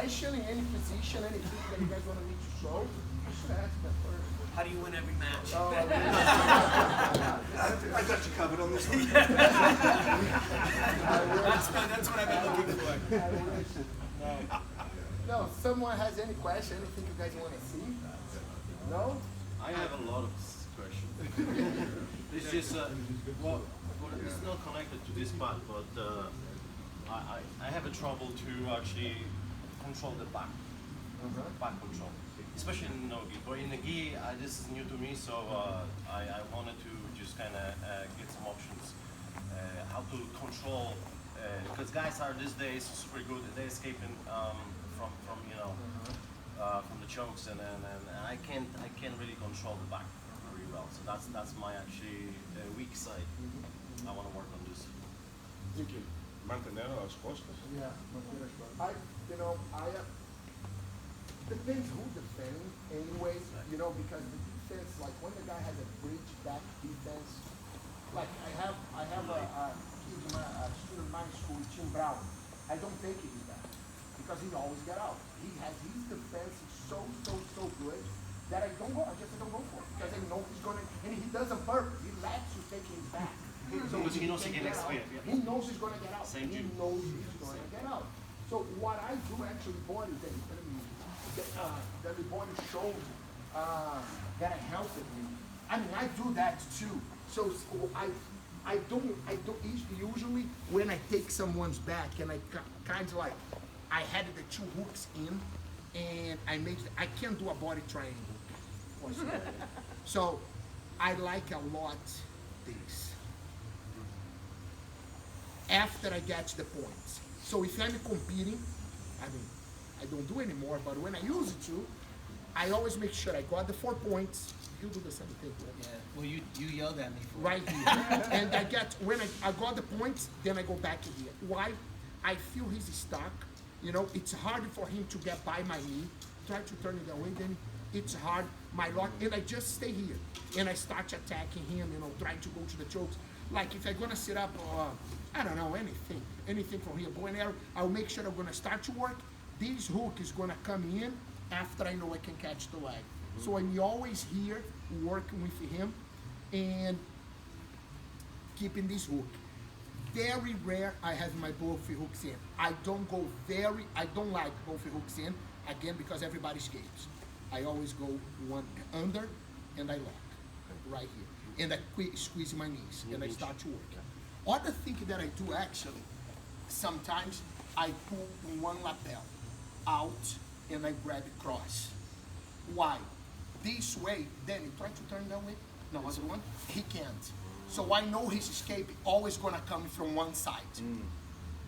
question, any position, anything that you guys want me to show, you should ask that first. How do you win every match? Oh, I got you covered on this one. That's what I've been looking for. No, someone has any question, anything you guys want to see? No? I have a lot of questions. It's just, well, it's not connected to this part, but I have a trouble to actually control the back control, especially in no gi. But in the gi, this is new to me, so I wanted to just kind of get some options how to control, because guys are these days super good. They're escaping from you know from the chokes, and I can't really control the back very well. So that's my actually weak side. I want to work on this. Mantener as costas. Yeah, depends who defending anyway, because the defense, like when the guy has a bridge back defense, like I have a kid in a student in my school, Tim Brown. I don't take his back because he always get out. He has his defense is so good that I don't go for it because I know he's gonna, and he does on purpose. He lets you take his back. So because he knows he can expand. He knows he's gonna get out. Same he Jew. knows he's gonna get out. So what I do actually, body that the body shows that I helped me. I mean, I do that too. So I don't usually when I take someone's back and I kind of like I had the two hooks in and I can't do a body triangle. So I like a lot this. After I get the points. So if I'm competing, I mean, I don't do anymore, but when I use it to, I always make sure I got the 4 points. You do the same thing. Right? Yeah. Well, you yelled at me for Right here. And I get, when I got the points, then I go back to here. Why? I feel he's stuck. It's hard for him to get by my knee. Try to turn it away, then it's hard. My lock, and I just stay here. And I start attacking him, trying to go to the chokes. Like if I'm gonna sit up, I don't know, anything from here, bow and arrow, I'll make sure I'm gonna start to work. This hook is gonna come in after I know I can catch the leg. So I'm always here working with him and keeping this hook. Very rare I have my both hooks in. I don't like both hooks in, again, because everybody escapes. I always go one under and I lock right here. And I squeeze my knees and I start to work. Other thing that I do actually, sometimes I pull one lapel out and I grab it cross. Why? This way, then you try to turn that way. No, other one, he can't. So I know his escape always gonna come from one side.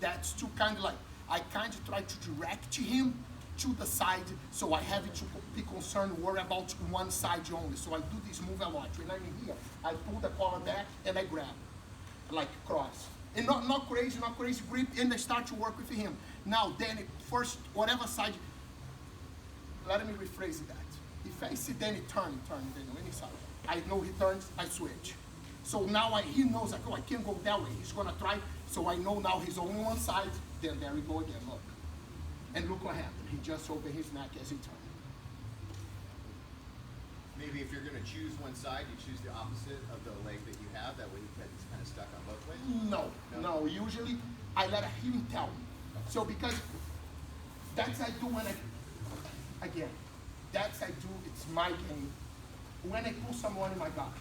That's too kind of like, I kind of try to direct him to the side, so I have to be concerned, worry about one side only. So I do this move a lot. When I'm here, I pull the collar back and I grab, like cross. And not crazy grip, and I start to work with him. Now, then, first, whatever side, let me rephrase that. If I see Danny turn, then on any side. I know he turns, I switch. So now he knows, like, oh, I can't go that way. He's gonna try, so I know now he's only one side, then there we go again, look. And look what happened. He just opened his neck as he turned. Maybe if you're going to choose one side, you choose the opposite of the leg that you have. That way you get kind of stuck on both ways? No. Usually, I let him tell me. So because that's I do when it's my game. When I pull someone in my guard,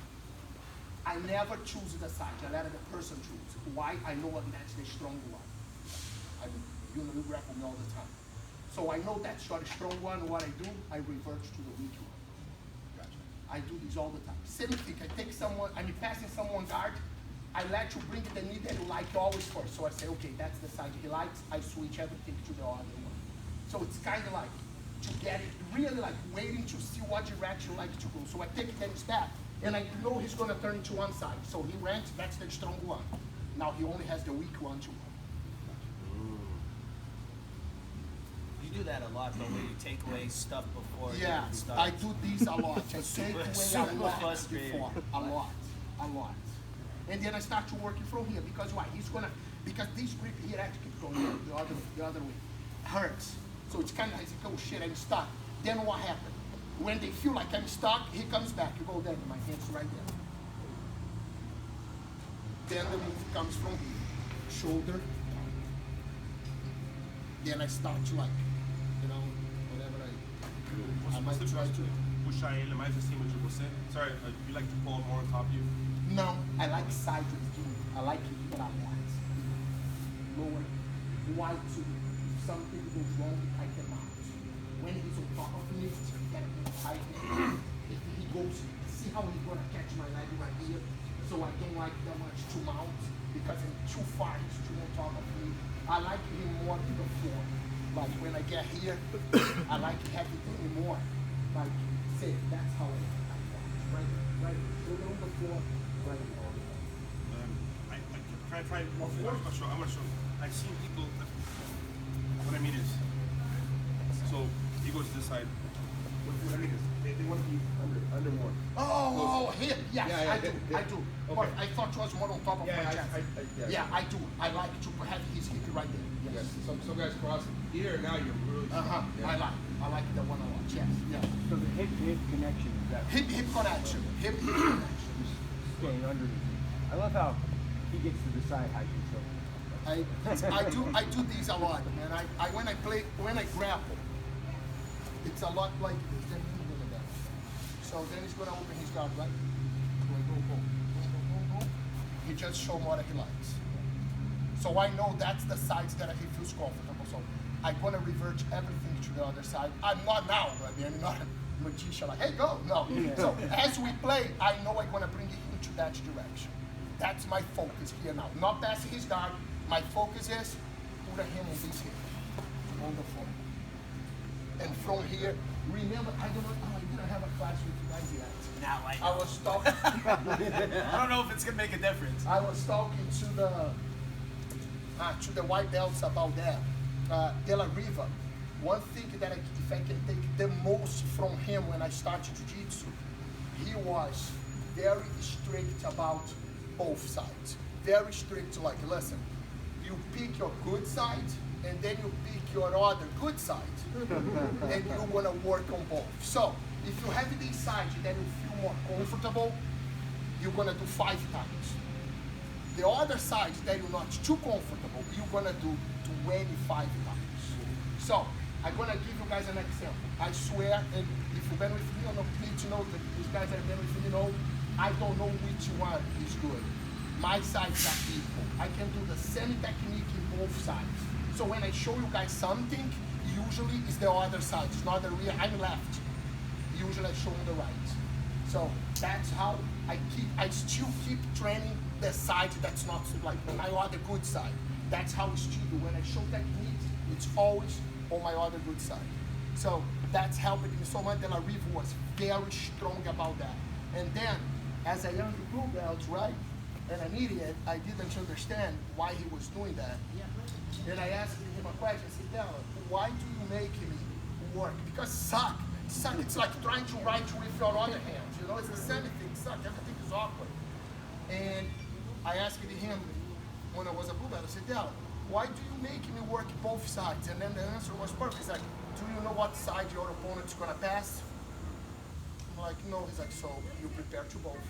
I never choose the side. I let the person choose. Why? I know that's the strong one. You grapple me all the time. So I know that's the strong one. What I do, I revert to the weak one. Gotcha. I do this all the time. Same thing, I take someone, I'm passing someone guard, I let you bring the knee that you like always first. So I say, okay, that's the side he likes, I switch everything to the other one. So it's kind of like, to get it, really like waiting to see what direction you like to go. So I take Danny's back, and I know he's gonna turn to one side. So he went, that's the strong one. Now he only has the weak one too. You do that a lot, though, where you take away stuff before Yeah, it starts. I do this a lot. I take away Super a lot frustrating. before, a lot. And then I start to work it from here because why? Because this grip here actually keeps going the other way. Hurts. So it's kind of like, oh shit, I'm stuck. Then what happened? When they feel like I'm stuck, he comes back. You go there, my hand's right there. Then the move comes from here. Shoulder. Then I start to like, you know, whatever I might try to. Puxar ele mais acima de você. Sorry, you like to pull him more on top of you? No, I like sideways doing. I like it when I want. Lower, wide to. If something goes wrong, I can mount. When he's on top of me, that I can. If he goes, see how he's gonna catch my leg right here. So I don't like that much to mount because I'm too far. He's too on top of me. I like him more to the floor. Like when I get here, I like having him more. Like say that's how I like. Right. Go on the floor. Right. I try. I'm not sure. I've seen people. What I mean is, so he goes to this side. What I mean is, they want to be under more. Oh, here, yes, Yeah, I do. Okay. But I thought it was more on top of my chest. Yeah. I do. I like to have his hip right there. Yes. Yes. Some guys cross here. Now you're really. I like the one I watch. Yes. Yeah. So the hip-to-hip connection is that Hip connection. Hip connection. staying underneath. I love how he gets to decide how you control it. I do these a lot, man. I when I grapple, it's a lot like this. Then he's gonna do. So then he's gonna open his guard, right? Go. He just show what he likes. So I know that's the sides that he feels comfortable. So I'm gonna revert everything to the other side. I'm not now, I mean, I'm not a magician like, hey, go. No. So as we play, I know I'm gonna bring him to that direction. That's my focus here now. Not past his guard. My focus is put him on this here, on the floor. And from here, remember, I didn't have a class with you guys yet. Now I I know. was talking. I don't know if it's gonna make a difference. I was talking to the white belts about that. De La Riva. One thing that if I can take the most from him when I started Jiu-Jitsu, he was very strict about both sides. Very strict, like, listen, you pick your good side, and then you pick your other good side, and you're gonna work on both. So, if you have this side that you feel more comfortable, you're gonna do 5 times. The other side that you're not too comfortable, you're gonna do 25 times. So, I'm gonna give you guys an example. I swear, and if you've been with me or not, need to know that these guys that have been with me know, I don't know which one is good. My sides are equal. I can do the same technique in both sides. So when I show you guys something, usually it's the other side. It's not the rear. I'm left. Usually I show them the right. So that's how I still keep training the side that's not like my other good side. That's how I still do. When I show techniques, it's always on my other good side. So that's helping me so much. De La Riva was very strong about that. And then, as a young blue belt, right, and an idiot, I didn't understand why he was doing that. And I asked him a question. I said, Della, why do you make me work? Because suck. It's like trying to write with your other hand. You know, it's the same thing. Suck. Everything is awkward. And I asked him when I was a blue belt. I said, Della, why do you make me work both sides? And then the answer was perfect. He's like, do you know what side your opponent's gonna pass? I'm like, no. He's like, so you prepare to both.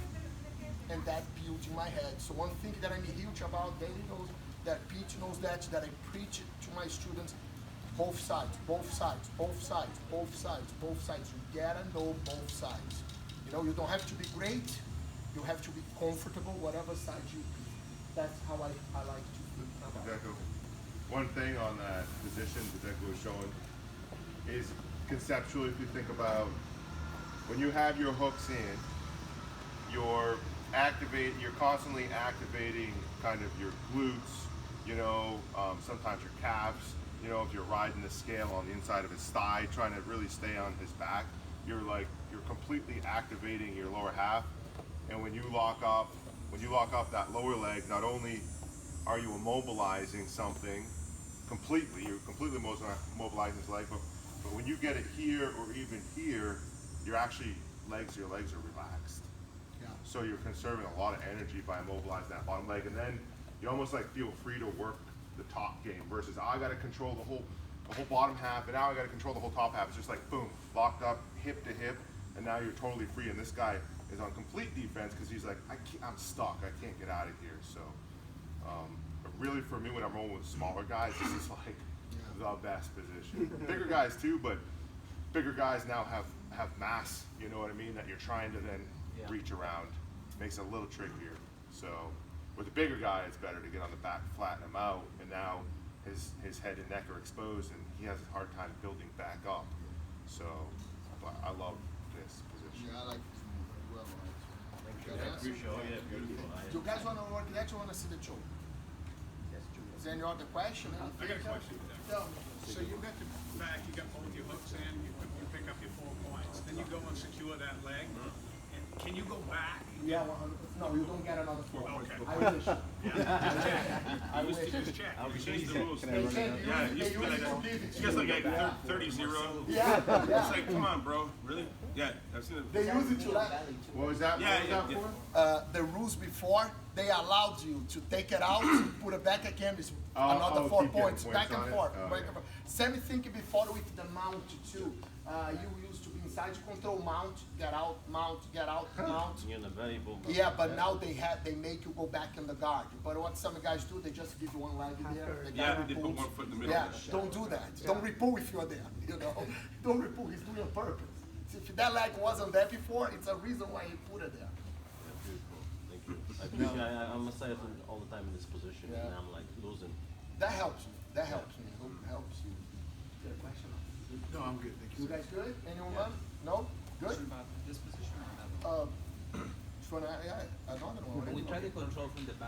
And that built in my head. So one thing that I'm huge about, Daily knows, that Pete knows that I preach it to my students, both sides, both sides, both sides, both sides, both sides. You gotta know both sides. You know, you don't have to be great, you have to be comfortable, whatever side you pick. That's how I like to think about it. Dedeco. One thing on that position Dedeco was showing is conceptually, if you think about when you have your hooks in, you're constantly activating kind of your glutes, you know, sometimes your calves, you know, if you're riding the scale on the inside of his thigh, trying to really stay on his back, you're completely activating your lower half. And when you lock up that lower leg, not only are you immobilizing something completely, you're completely mobilizing his leg, but when you get it here or even here, your legs are relaxed. So you're conserving a lot of energy by immobilizing that bottom leg, and then you almost like feel free to work the top game versus I got to control the whole bottom half, and now I got to control the whole top half. It's just like boom, locked up, hip to hip, and now you're totally free. And this guy is on complete defense because he's like, I'm stuck. I can't get out of here. So, but really for me, when I'm rolling with smaller guys, this is like the best position. Bigger guys too, but bigger guys now have mass. You know what I mean? That you're trying to then reach around. Makes it a little trickier. So with the bigger guy, it's better to get on the back, flatten him out, and now his head and neck are exposed, and he has a hard time building back up. So, but I love this position. Yeah, I like this move as well. Appreciate. Oh yeah, beautiful. Do you guys want to work that or want to see the show? Is there any other question? I got a question. Yeah. So you got the back, you got both your hooks in, you pick up your 4 points, then you go and secure that leg. And can you go back? Yeah, 100%. No, you don't get another 4 points. Okay. I wish. I wish. Just check. We changed the rules. They said Yeah, they it used to be like usually that. leave it You guys to like you. at 30-0. Yeah, It's yeah. like, come on, bro. Really? Yeah, I've seen it. They use it to let. What was that? Yeah, What was yeah, that for? The rules before, they allowed you to take it out, put it back again, is another 4 keep getting points, points back and on it? forth. Oh, back yeah. and forth. Same thing before with the mount too. You used to be inside to control mount, get out, mount. You're in a very boom. Yeah, but now they make you go back in the guard. But what some guys do, they just give you one leg there. The guy Yeah, they put repulls. one foot in the middle. Yeah, don't do that. Don't repull if you're there. You know, don't repull. He's doing it on purpose. So if that leg wasn't there before, it's a reason why he put it there. Thank you. I appreciate. I'm myself all the time in this position, and Yeah. I'm like losing. That helps me. That helps me. It helps you. Is there a question? No, I'm good, thank You guys good? Anyone? No? Good? This position or another? For another one. We try to control from the back.